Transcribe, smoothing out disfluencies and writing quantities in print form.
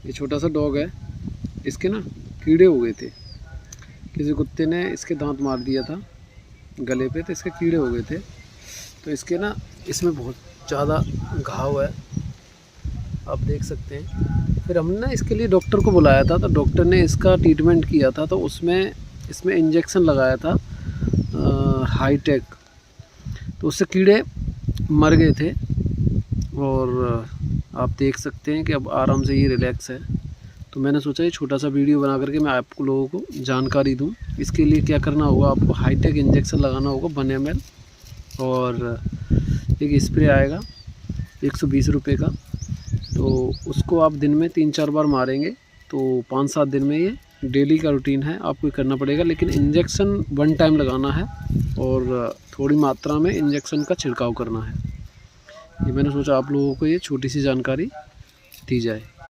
ये छोटा सा डॉग है, इसके ना कीड़े हो गए थे। किसी कुत्ते ने इसके दांत मार दिया था गले पे, तो इसके कीड़े हो गए थे। तो इसके ना इसमें बहुत ज़्यादा घाव है, आप देख सकते हैं। फिर हमने ना इसके लिए डॉक्टर को बुलाया था, तो डॉक्टर ने इसका ट्रीटमेंट किया था। तो इसमें इंजेक्शन लगाया था हाईटेक, तो उससे कीड़े मर गए थे। और आप देख सकते हैं कि अब आराम से ये रिलैक्स है। तो मैंने सोचा ये छोटा सा वीडियो बना करके मैं आपको लोगों को जानकारी दूं। इसके लिए क्या करना होगा, आपको हाईटेक इंजेक्शन लगाना होगा 1 ml, और एक स्प्रे आएगा 120 रुपये का। तो उसको आप दिन में 3-4 बार मारेंगे तो 5-7 दिन में ये डेली का रूटीन है, आपको करना पड़ेगा। लेकिन इंजेक्शन 1 टाइम लगाना है और थोड़ी मात्रा में इंजेक्शन का छिड़काव करना है। ये मैंने सोचा आप लोगों को ये छोटी सी जानकारी दी जाए।